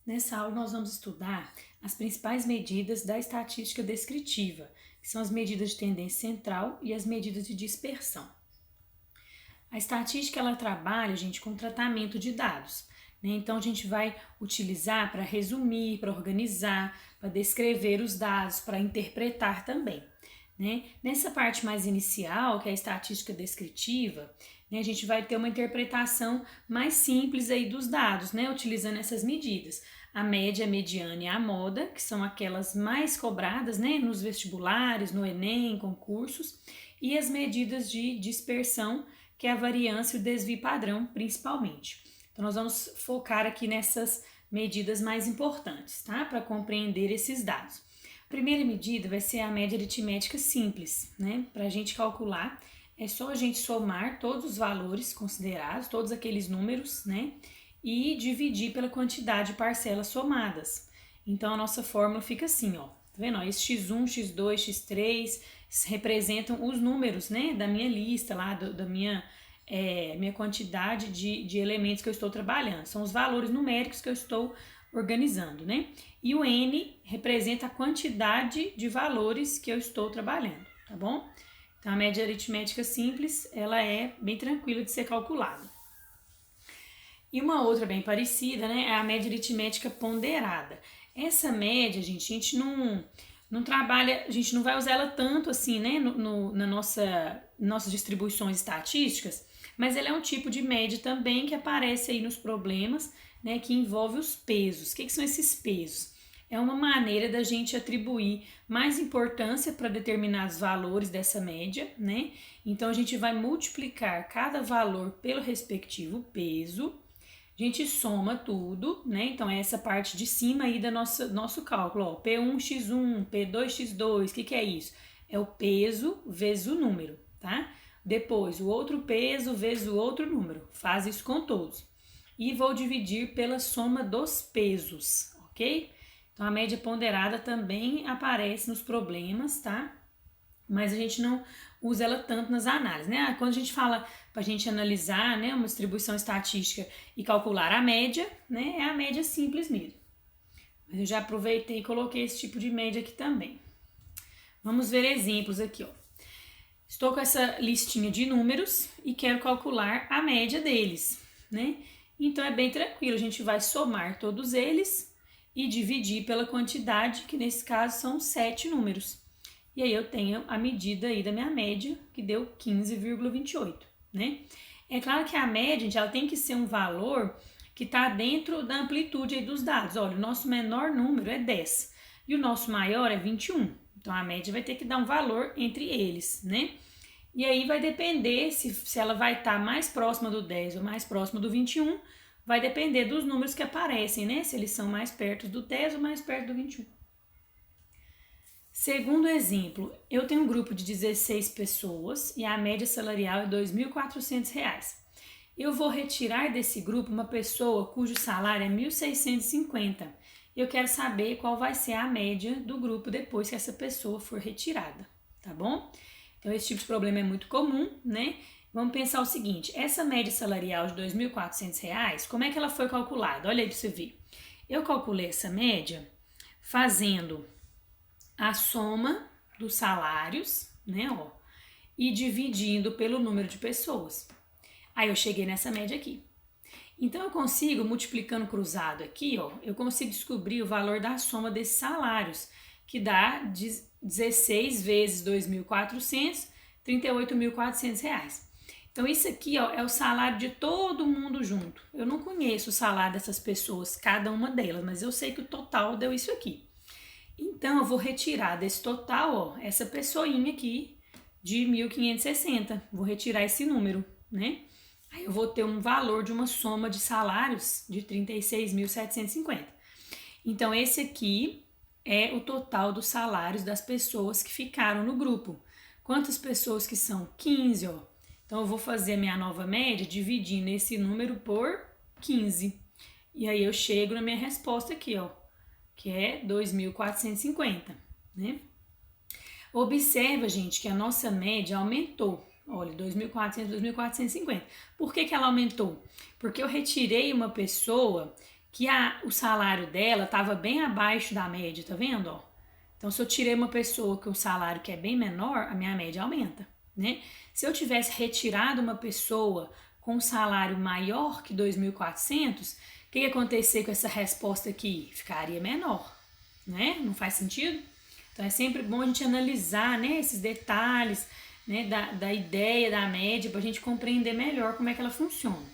Nessa aula nós vamos estudar as principais medidas da estatística descritiva, que são as medidas de tendência central e as medidas de dispersão. A estatística ela trabalha, gente, com tratamento de dados, né? Então a gente vai utilizar para resumir, para organizar, para descrever os dados, para interpretar também, né? Nessa parte mais inicial, que é a estatística descritiva, né, a gente vai ter uma interpretação mais simples aí dos dados, né, utilizando essas medidas. A média, a mediana e a moda, que são aquelas mais cobradas, né, nos vestibulares, no Enem, concursos, e as medidas de dispersão, que é a variância e o desvio padrão, principalmente. Então, nós vamos focar aqui nessas medidas mais importantes, tá, para compreender esses dados. A primeira medida vai ser a média aritmética simples, né, para a gente calcular. É só a gente somar todos os valores considerados, todos aqueles números, né? E dividir pela quantidade de parcelas somadas. Então, a nossa fórmula fica assim, ó. Tá vendo? Ó, esse x1, x2, x3 representam os números, né? Da minha lista lá, da minha quantidade de elementos que eu estou trabalhando. São os valores numéricos que eu estou organizando, né? E o n representa a quantidade de valores que eu estou trabalhando, tá bom? Então, a média aritmética simples, ela é bem tranquila de ser calculada. E uma outra bem parecida, né, é a média aritmética ponderada. Essa média, gente, a gente não trabalha, a gente não vai usar ela tanto assim, né, nossas distribuições estatísticas, mas ela é um tipo de média também que aparece aí nos problemas, né, que envolve os pesos. O que são esses pesos? É uma maneira da gente atribuir mais importância para determinados valores dessa média, né? Então, a gente vai multiplicar cada valor pelo respectivo peso, a gente soma tudo, né? Então, é essa parte de cima aí do nosso cálculo, ó, P1x1, P2x2, o que é isso? É o peso vezes o número, tá? Depois, o outro peso vezes o outro número, faz isso com todos. E vou dividir pela soma dos pesos, ok? Então, a média ponderada também aparece nos problemas, tá? Mas a gente não usa ela tanto nas análises, né? Quando a gente fala para a gente analisar, né, uma distribuição estatística e calcular a média, né, é a média simples mesmo. Mas eu já aproveitei e coloquei esse tipo de média aqui também. Vamos ver exemplos aqui, ó. Estou com essa listinha de números e quero calcular a média deles, né? Então, é bem tranquilo, a gente vai somar todos eles e dividir pela quantidade, que nesse caso são 7 números. E aí eu tenho a medida aí da minha média, que deu 15,28, né? É claro que a média, gente, ela tem que ser um valor que está dentro da amplitude aí dos dados. Olha, o nosso menor número é 10 e o nosso maior é 21. Então, a média vai ter que dar um valor entre eles, né? E aí vai depender se ela vai estar mais próxima do 10 ou mais próxima do 21, vai depender dos números que aparecem, né? Se eles são mais perto do 10 ou mais perto do 21. Segundo exemplo, eu tenho um grupo de 16 pessoas e a média salarial é R$ 2.400. Eu vou retirar desse grupo uma pessoa cujo salário é R$ 1.650. Eu quero saber qual vai ser a média do grupo depois que essa pessoa for retirada, tá bom? Então, esse tipo de problema é muito comum, né? Vamos pensar o seguinte, essa média salarial de R$ 2.400, como é que ela foi calculada? Olha aí para você ver. Eu calculei essa média fazendo a soma dos salários, né, ó, e dividindo pelo número de pessoas. Aí eu cheguei nessa média aqui. Então, eu consigo, multiplicando cruzado aqui, ó, eu consigo descobrir o valor da soma desses salários, que dá 16 vezes 2.400, R$ 38.400. Então, isso aqui, ó, é o salário de todo mundo junto. Eu não conheço o salário dessas pessoas, cada uma delas, mas eu sei que o total deu isso aqui. Então, eu vou retirar desse total, ó, essa pessoinha aqui de 1.560. Vou retirar esse número, né? Aí eu vou ter um valor de uma soma de salários de 36.750. Então, esse aqui é o total dos salários das pessoas que ficaram no grupo. Quantas pessoas que são? 15, ó. Então, eu vou fazer a minha nova média dividindo esse número por 15. E aí, eu chego na minha resposta aqui, ó, que é 2.450, né? Observa, gente, que a nossa média aumentou. Olha, 2.400, 2.450. Por que ela aumentou? Porque eu retirei uma pessoa que o salário dela estava bem abaixo da média, tá vendo? Ó? Então, se eu tirei uma pessoa com um salário que é bem menor, a minha média aumenta, né? Se eu tivesse retirado uma pessoa com um salário maior que 2.400, o que ia acontecer com essa resposta aqui? Ficaria menor, né? Não faz sentido? Então, é sempre bom a gente analisar, né, esses detalhes, né, da ideia da média para a gente compreender melhor como é que ela funciona.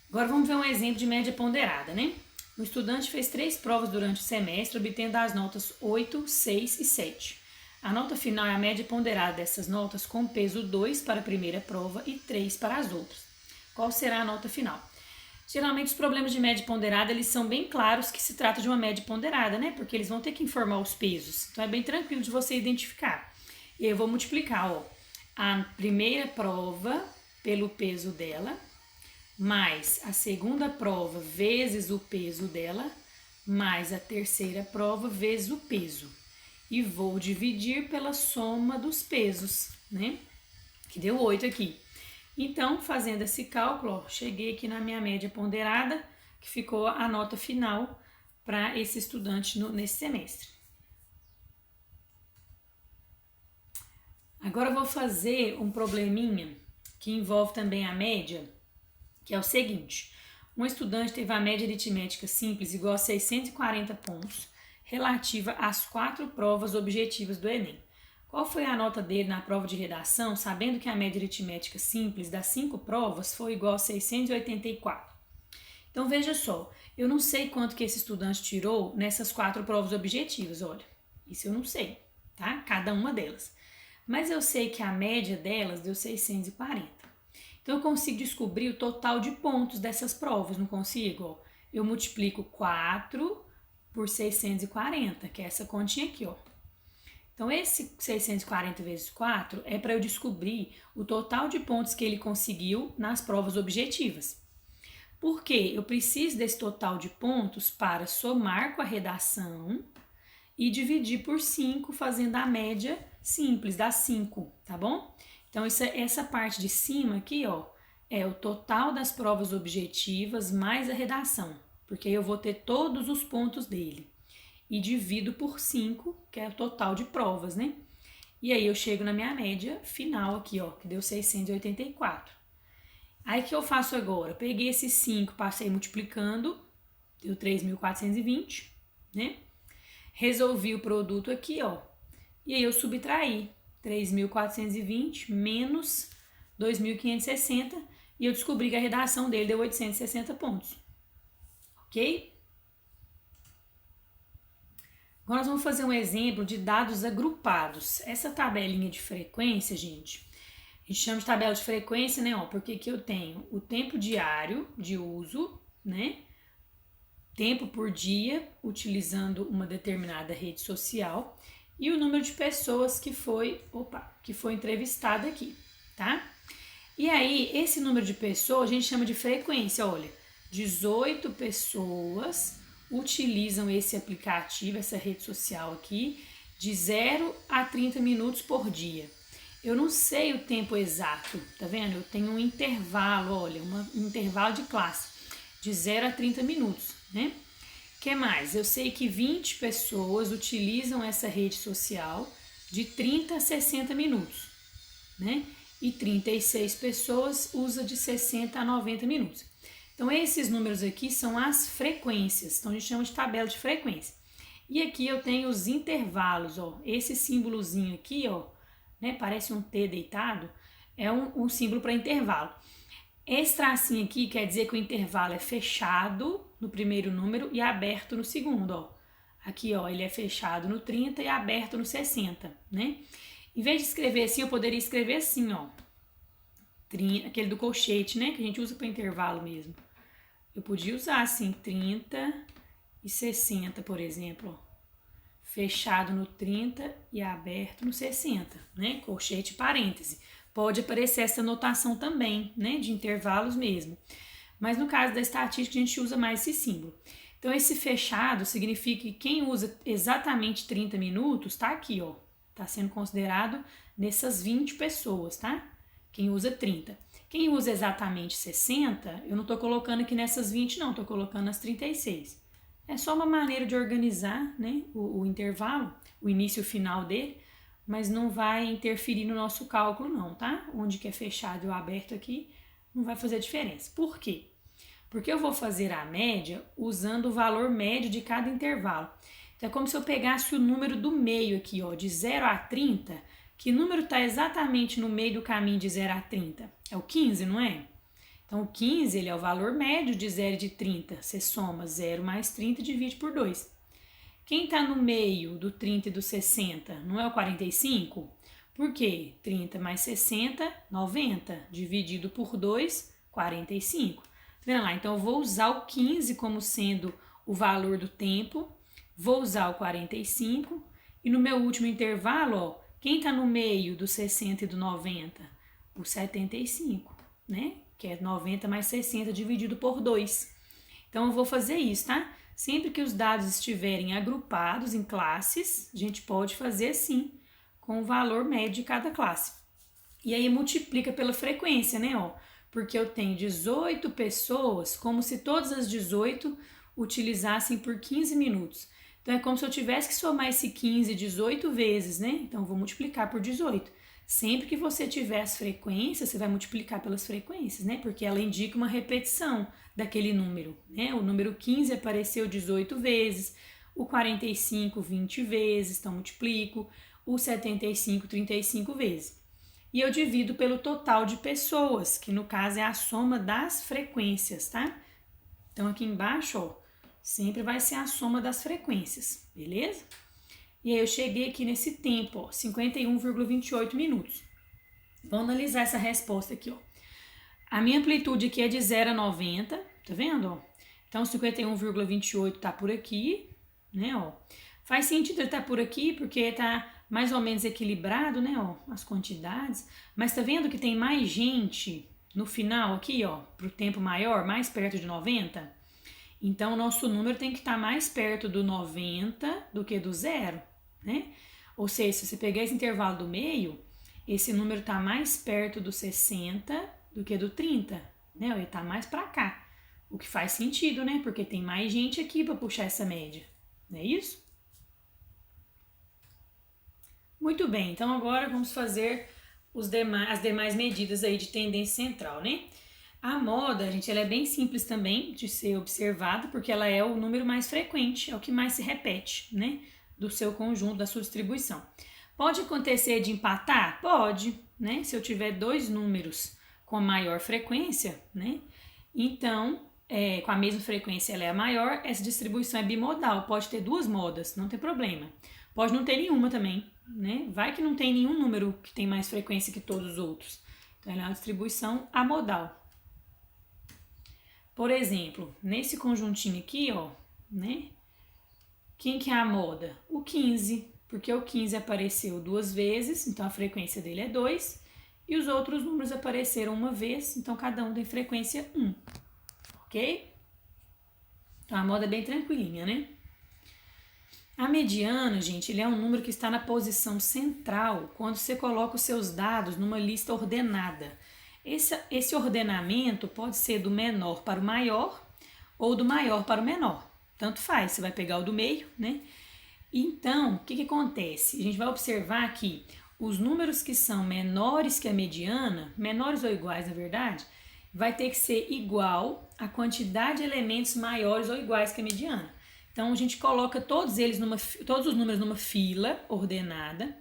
Agora vamos ver um exemplo de média ponderada, né? O estudante fez 3 provas durante o semestre, obtendo as notas 8, 6 e 7. A nota final é a média ponderada dessas notas com peso 2 para a primeira prova e 3 para as outras. Qual será a nota final? Geralmente os problemas de média ponderada, eles são bem claros que se trata de uma média ponderada, né? Porque eles vão ter que informar os pesos. Então é bem tranquilo de você identificar. E eu vou multiplicar, ó, a primeira prova pelo peso dela, mais a segunda prova vezes o peso dela, mais a terceira prova vezes o peso. E vou dividir pela soma dos pesos, né? Que deu 8 aqui. Então, fazendo esse cálculo, ó, cheguei aqui na minha média ponderada, que ficou a nota final para esse estudante nesse semestre. Agora eu vou fazer um probleminha que envolve também a média, que é o seguinte: um estudante teve a média aritmética simples igual a 640 pontos, relativa às 4 provas objetivas do Enem. Qual foi a nota dele na prova de redação, sabendo que a média aritmética simples das 5 provas foi igual a 684? Então veja só, eu não sei quanto que esse estudante tirou nessas 4 provas objetivas, olha, isso eu não sei, tá? Cada uma delas. Mas eu sei que a média delas deu 640. Então, eu consigo descobrir o total de pontos dessas provas, não consigo? Ó, eu multiplico 4 por 640, que é essa continha aqui, ó. Então, esse 640 vezes 4 é para eu descobrir o total de pontos que ele conseguiu nas provas objetivas. Por quê? Eu preciso desse total de pontos para somar com a redação e dividir por 5, fazendo a média simples das 5, tá bom? Então, essa parte de cima aqui, ó, é o total das provas objetivas mais a redação, porque eu vou ter todos os pontos dele. E divido por 5, que é o total de provas, né? E aí eu chego na minha média final aqui, ó, que deu 684. Aí o que eu faço agora? Peguei esses 5, passei multiplicando, deu 3.420, né? Resolvi o produto aqui, ó, e aí eu subtraí 3.420 menos 2.560 e eu descobri que a redação dele deu 860 pontos, ok? Agora nós vamos fazer um exemplo de dados agrupados. Essa tabelinha de frequência, gente, a gente chama de tabela de frequência, né? Ó, porque aqui eu tenho o tempo diário de uso, né? Tempo por dia utilizando uma determinada rede social e o número de pessoas que foi entrevistada aqui, tá? E aí, esse número de pessoas a gente chama de frequência, olha, 18 pessoas utilizam esse aplicativo, essa rede social aqui, de 0 a 30 minutos por dia. Eu não sei o tempo exato, tá vendo? Eu tenho um intervalo, olha, um intervalo de classe, de 0 a 30 minutos, né? O que mais? Eu sei que 20 pessoas utilizam essa rede social de 30 a 60 minutos, né? E 36 pessoas usam de 60 a 90 minutos. Então, esses números aqui são as frequências, então a gente chama de tabela de frequência. E aqui eu tenho os intervalos, ó, esse símbolozinho aqui, ó, né, parece um T deitado, é um símbolo para intervalo. Esse tracinho aqui quer dizer que o intervalo é fechado no primeiro número e aberto no segundo, ó. Aqui, ó, ele é fechado no 30 e aberto no 60, né? Em vez de escrever assim, eu poderia escrever assim, ó. Aquele do colchete, né? Que a gente usa para intervalo mesmo. Eu podia usar assim, 30 e 60, por exemplo, ó. Fechado no 30 e aberto no 60, né? Colchete parêntese. Pode aparecer essa notação também, né? De intervalos mesmo. Mas no caso da estatística, a gente usa mais esse símbolo. Então, esse fechado significa que quem usa exatamente 30 minutos tá aqui, ó. Tá sendo considerado nessas 20 pessoas, tá? Quem usa 30. Quem usa exatamente 60, eu não estou colocando aqui nessas 20 não, estou colocando as 36. É só uma maneira de organizar, né, o intervalo, o início e o final dele, mas não vai interferir no nosso cálculo não, tá? Onde que é fechado ou aberto aqui, não vai fazer diferença. Por quê? Porque eu vou fazer a média usando o valor médio de cada intervalo. Então é como se eu pegasse o número do meio aqui, ó, de 0 a 30. Que número está exatamente no meio do caminho de 0 a 30? É o 15, não é? Então o 15 ele é o valor médio de 0 e de 30. Você soma 0 mais 30 e divide por 2. Quem está no meio do 30 e do 60 não é o 45? Por quê? 30 mais 60, 90. Dividido por 2, 45. Tá vendo lá? Então eu vou usar o 15 como sendo o valor do tempo. Vou usar o 45. E no meu último intervalo, ó, quem está no meio do 60 e do 90? O 75, né? Que é 90 mais 60 dividido por 2. Então eu vou fazer isso, tá? Sempre que os dados estiverem agrupados em classes, a gente pode fazer assim, com o valor médio de cada classe. E aí multiplica pela frequência, né? Ó, porque eu tenho 18 pessoas, como se todas as 18 utilizassem por 15 minutos. Então é como se eu tivesse que somar esse 15 18 vezes, né? Então eu vou multiplicar por 18. Sempre que você tiver as frequências, você vai multiplicar pelas frequências, né? Porque ela indica uma repetição daquele número, né? O número 15 apareceu 18 vezes, o 45 20 vezes, então multiplico, o 75 35 vezes. E eu divido pelo total de pessoas, que no caso é a soma das frequências, tá? Então aqui embaixo, ó, sempre vai ser a soma das frequências, beleza? E aí eu cheguei aqui nesse tempo, ó, 51,28 minutos. Vamos analisar essa resposta aqui, ó. A minha amplitude aqui é de 0 a 90, tá vendo, ó? Então 51,28 tá por aqui, né, ó. Faz sentido ele tá por aqui porque tá mais ou menos equilibrado, né, ó, as quantidades. Mas tá vendo que tem mais gente no final aqui, ó, pro tempo maior, mais perto de 90? Então o nosso número tem que estar mais perto do 90 do que do 0. Né? Ou seja, se você pegar esse intervalo do meio, esse número está mais perto do 60 do que do 30, né? Ele está mais para cá, o que faz sentido, né? Porque tem mais gente aqui para puxar essa média, não é isso? Muito bem, então agora vamos fazer as demais medidas aí de tendência central, né? A moda, gente, ela é bem simples também de ser observada, porque ela é o número mais frequente, é o que mais se repete, né? Do seu conjunto, da sua distribuição. Pode acontecer de empatar? Pode, né? Se eu tiver dois números com maior frequência, né? Então, com a mesma frequência ela é a maior, essa distribuição é bimodal, pode ter duas modas, não tem problema. Pode não ter nenhuma também, né? Vai que não tem nenhum número que tem mais frequência que todos os outros. Então, ela é uma distribuição amodal. Por exemplo, nesse conjuntinho aqui, ó, né? Quem que é a moda? O 15, porque o 15 apareceu duas vezes, então a frequência dele é 2, e os outros números apareceram uma vez, então cada um tem frequência 1, ok? Então a moda é bem tranquilinha, né? A mediana, gente, ele é um número que está na posição central quando você coloca os seus dados numa lista ordenada. Esse ordenamento pode ser do menor para o maior ou do maior para o menor. Tanto faz, você vai pegar o do meio, né? Então, o que acontece? A gente vai observar que os números que são menores que a mediana, menores ou iguais, na verdade, vai ter que ser igual à quantidade de elementos maiores ou iguais que a mediana. Então, a gente coloca todos os números numa fila ordenada,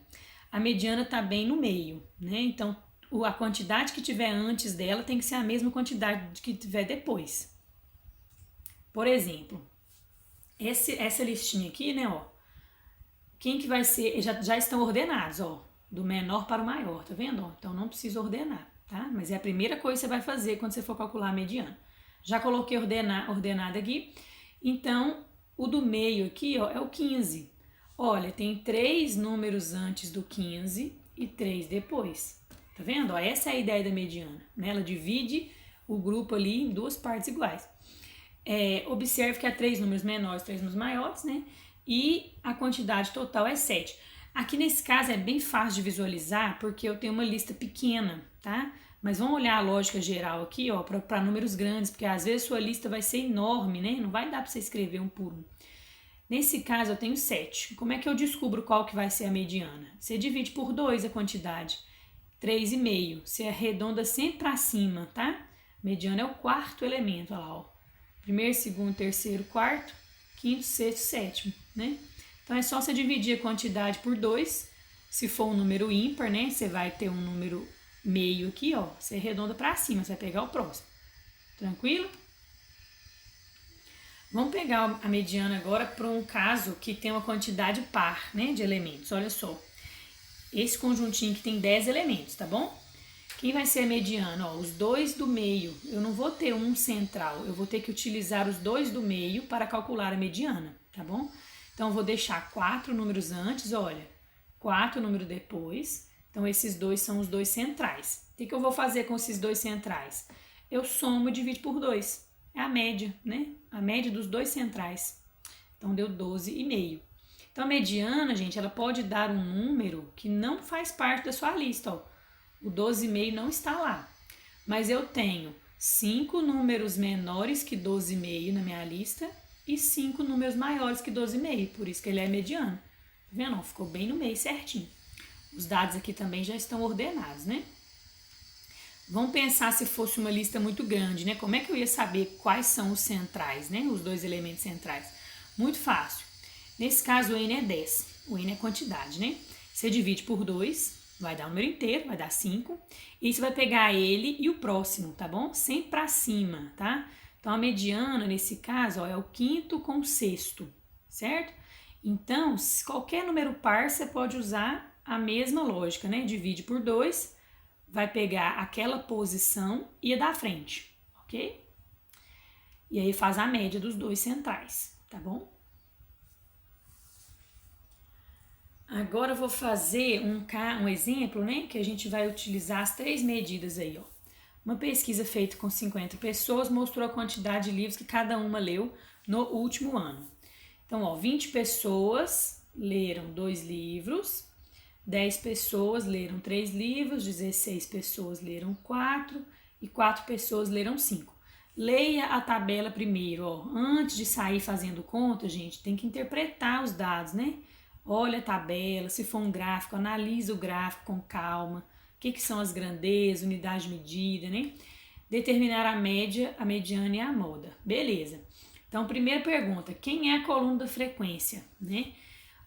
a mediana está bem no meio, né? Então, a quantidade que tiver antes dela tem que ser a mesma quantidade que tiver depois. Por exemplo, essa listinha aqui, né, ó, quem que vai ser, já estão ordenados, ó, do menor para o maior, tá vendo? Ó? Então não precisa ordenar, tá? Mas é a primeira coisa que você vai fazer quando você for calcular a mediana. Já coloquei ordenado aqui, então o do meio aqui, ó, é o 15. Olha, tem 3 números antes do 15 e 3 depois, tá vendo? Ó, essa é a ideia da mediana, né? Ela divide o grupo ali em duas partes iguais. Observe que há 3 números menores, 3 números maiores, né? E a quantidade total é 7. Aqui nesse caso é bem fácil de visualizar porque eu tenho uma lista pequena, tá? Mas vamos olhar a lógica geral aqui, ó, para números grandes, porque às vezes sua lista vai ser enorme, né? Não vai dar para você escrever um por um. Nesse caso eu tenho 7. Como é que eu descubro qual que vai ser a mediana? Você divide por 2 a quantidade, 3,5. Você arredonda sempre para cima, tá? Mediana é o quarto elemento, olha lá, ó. Primeiro, segundo, terceiro, quarto, quinto, sexto, sétimo, né? Então é só você dividir a quantidade por 2. Se for um número ímpar, né? Você vai ter um número meio aqui, ó. Você arredonda para cima, você vai pegar o próximo. Tranquilo? Vamos pegar a mediana agora para um caso que tem uma quantidade par, né, de elementos. Olha só. Esse conjuntinho que tem 10 elementos, tá bom? Quem vai ser a mediana? Ó, os 2 do meio. Eu não vou ter um central, eu vou ter que utilizar os 2 do meio para calcular a mediana, tá bom? Então, eu vou deixar 4 números antes, olha, 4 números depois. Então, esses 2 são os 2 centrais. O que eu vou fazer com esses 2 centrais? Eu somo e divido por 2. É a média, né? A média dos 2 centrais. Então, deu 12,5. Então, a mediana, gente, ela pode dar um número que não faz parte da sua lista, ó. O 12,5 não está lá. Mas eu tenho 5 números menores que 12,5 na minha lista e 5 números maiores que 12,5. Por isso que ele é mediano. Tá vendo? Ficou bem no meio certinho. Os dados aqui também já estão ordenados, né? Vamos pensar se fosse uma lista muito grande, né? Como é que eu ia saber quais são os centrais, né? Os 2 elementos centrais. Muito fácil. Nesse caso, o N é 10. O N é quantidade, né? Você divide por 2, vai dar o número inteiro, vai dar 5. E você vai pegar ele e o próximo, tá bom? Sempre pra cima, tá? Então, a mediana, nesse caso, ó, é o quinto com o sexto, certo? Então, qualquer número par, você pode usar a mesma lógica, né? Divide por 2, vai pegar aquela posição e a da frente, ok? E aí faz a média dos 2 centrais, tá bom? Agora eu vou fazer um exemplo, né? Que a gente vai utilizar as 3 medidas aí, ó. Uma pesquisa feita com 50 pessoas mostrou a quantidade de livros que cada uma leu no último ano. Então, ó, 20 pessoas leram 2 livros, 10 pessoas leram 3 livros, 16 pessoas leram 4 e 4 pessoas leram 5. Leia a tabela primeiro, ó. Antes de sair fazendo conta, gente, tem que interpretar os dados, né? Olha a tabela, se for um gráfico, analisa o gráfico com calma. O que são as grandezas, unidade de medida, né? Determinar a média, a mediana e a moda. Beleza. Então, primeira pergunta, quem é a coluna da frequência, né?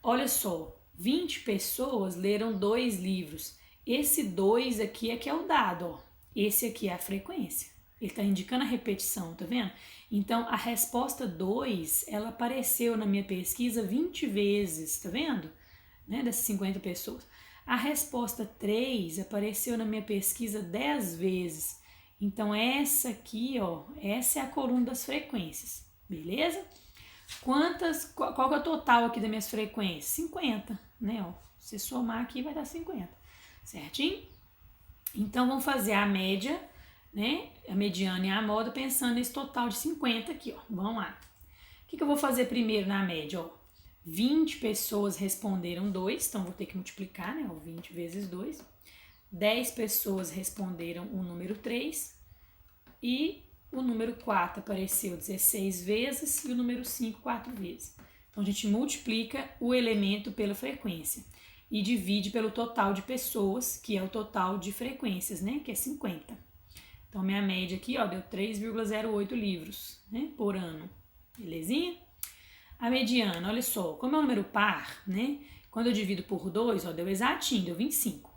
Olha só, 20 pessoas leram 2 livros. Esse 2 aqui é que é o dado, ó. Esse aqui é a frequência. Ele está indicando a repetição, tá vendo? Então, a resposta 2, ela apareceu na minha pesquisa 20 vezes, tá vendo? Né, dessas 50 pessoas. A resposta 3 apareceu na minha pesquisa 10 vezes. Então, essa aqui, ó, essa é a coluna das frequências, beleza? Qual que é o total aqui das minhas frequências? 50, né? Ó, se somar aqui vai dar 50, certinho? Então, vamos fazer a média, né? A mediana e a moda pensando nesse total de 50 aqui, ó. Vamos lá. O que eu vou fazer primeiro na média, ó? 20 pessoas responderam 2, então vou ter que multiplicar, né? Ó, 20 vezes 2. 10 pessoas responderam o número 3 e o número 4 apareceu 16 vezes e o número 5 4 vezes. Então, a gente multiplica o elemento pela frequência e divide pelo total de pessoas, que é o total de frequências, né? Que é 50. Então, minha média aqui, ó, deu 3,08 livros, né? Por ano. Belezinha? A mediana, olha só, como é um número par, né? Quando eu divido por 2, ó, deu exatinho, deu 25.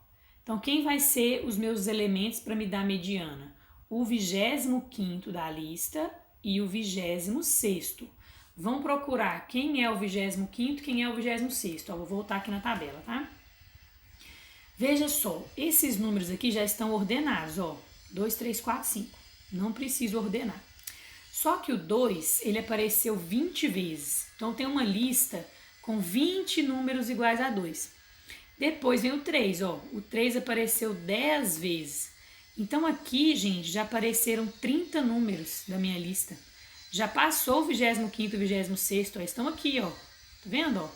Então, quem vai ser os meus elementos para me dar a mediana? O 25º da lista e o 26º. Vamos procurar quem é o 25º, quem é o 26º. Ó, vou voltar aqui na tabela, tá? Veja só, esses números aqui já estão ordenados, ó. 2, 3, 4, 5. Não preciso ordenar. Só que o 2, ele apareceu 20 vezes. Então, tem uma lista com 20 números iguais a 2. Depois vem o 3, ó. O 3 apareceu 10 vezes. Então, aqui, gente, já apareceram 30 números da minha lista. Já passou o 25º e o 26º, ó. Estão aqui, ó. Tá vendo, ó?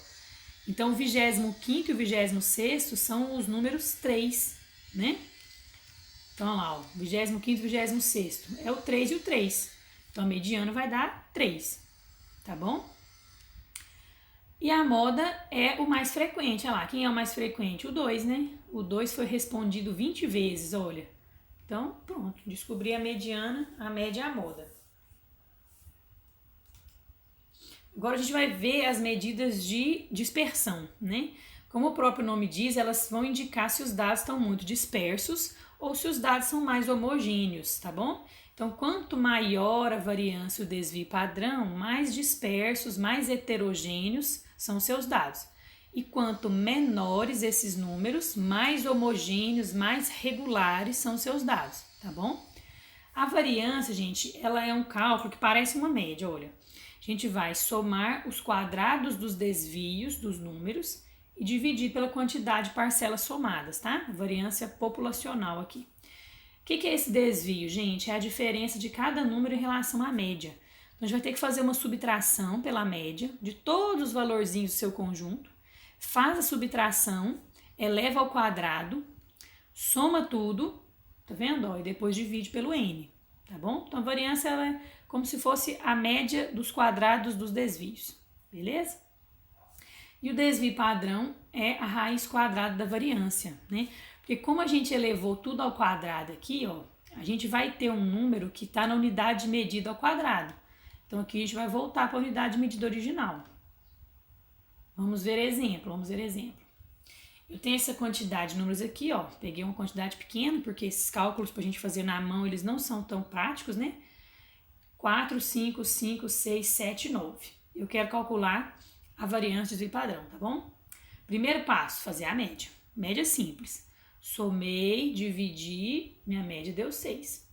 Então, o 25º e o 26º são os números 3, né? Então, olha lá, ó, 25º e 26º é o 3 e o 3. Então, a mediana vai dar 3, tá bom? E a moda é o mais frequente, olha lá, quem é o mais frequente? O 2, né? O 2 foi respondido 20 vezes, olha. Então, pronto, descobri a mediana, a média e a moda. Agora a gente vai ver as medidas de dispersão, né? Como o próprio nome diz, elas vão indicar se os dados estão muito dispersos ou se os dados são mais homogêneos, tá bom? Então, quanto maior a variância e o desvio padrão, mais dispersos, mais heterogêneos são seus dados. E quanto menores esses números, mais homogêneos, mais regulares são seus dados, tá bom? A variância, gente, ela é um cálculo que parece uma média, olha. A gente vai somar os quadrados dos desvios dos números e dividir pela quantidade de parcelas somadas, tá? Variância populacional aqui. O que é esse desvio, gente? É a diferença de cada número em relação à média. Então, a gente vai ter que fazer uma subtração pela média de todos os valorzinhos do seu conjunto, faz a subtração, eleva ao quadrado, soma tudo, tá vendo? Ó, e depois divide pelo n, tá bom? Então, a variância ela é como se fosse a média dos quadrados dos desvios, beleza? E o desvio padrão é a raiz quadrada da variância, né? Porque como a gente elevou tudo ao quadrado aqui, ó, a gente vai ter um número que está na unidade de medida ao quadrado. Então, aqui a gente vai voltar para a unidade de medida original. Vamos ver exemplo, Eu tenho essa quantidade de números aqui, ó. Peguei uma quantidade pequena, porque esses cálculos para a gente fazer na mão, eles não são tão práticos, né? 4, 5, 5, 6, 7, 9. Eu quero calcular a variância de desvio padrão, tá bom? Primeiro passo, fazer a média. Média simples. Somei, dividi, minha média deu 6.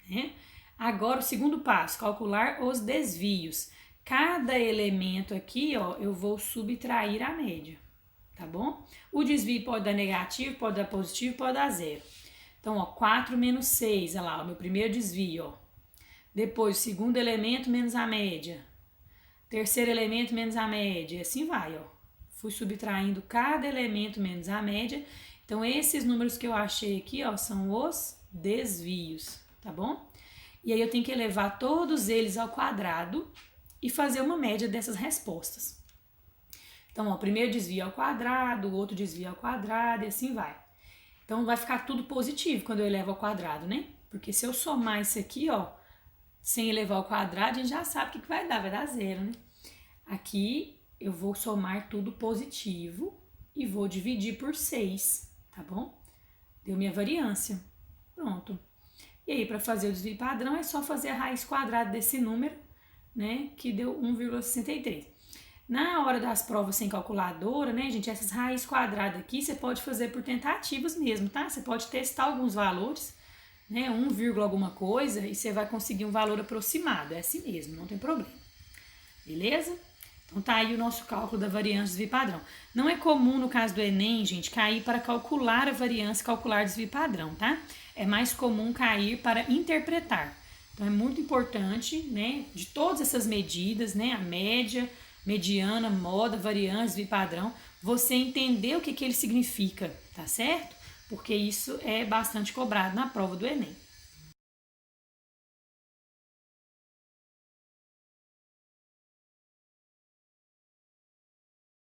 Né? Agora, o segundo passo, calcular os desvios. Cada elemento aqui, ó, eu vou subtrair a média, tá bom? O desvio pode dar negativo, pode dar positivo, pode dar 0. Então, ó, 4 menos 6, olha lá, o meu primeiro desvio, ó. Depois, o segundo elemento menos a média. Terceiro elemento menos a média. E assim vai, ó. Fui subtraindo cada elemento menos a média. Então, esses números que eu achei aqui, ó, são os desvios, tá bom? E aí, eu tenho que elevar todos eles ao quadrado e fazer uma média dessas respostas. Então, ó, o primeiro desvio ao quadrado, o outro desvio ao quadrado e assim vai. Então, vai ficar tudo positivo quando eu elevo ao quadrado, né? Porque se eu somar isso aqui, ó, sem elevar ao quadrado, a gente já sabe o que vai dar 0, né? Aqui eu vou somar tudo positivo e vou dividir por 6, tá bom? Deu minha variância. Pronto. E aí, para fazer o desvio padrão, é só fazer a raiz quadrada desse número, né? Que deu 1,63. Na hora das provas sem calculadora, né, gente, essas raízes quadradas aqui você pode fazer por tentativas mesmo, tá? Você pode testar alguns valores, né, 1, alguma coisa, e você vai conseguir um valor aproximado, é assim mesmo, não tem problema. Beleza? Então tá aí o nosso cálculo da variância desvio padrão. Não é comum no caso do Enem, gente, cair para calcular a variância e calcular desvio padrão, tá? É mais comum cair para interpretar. Então é muito importante, né, de todas essas medidas, né, a média, mediana, moda, variância, desvio padrão, você entender o que ele significa, tá certo? Porque isso é bastante cobrado na prova do Enem.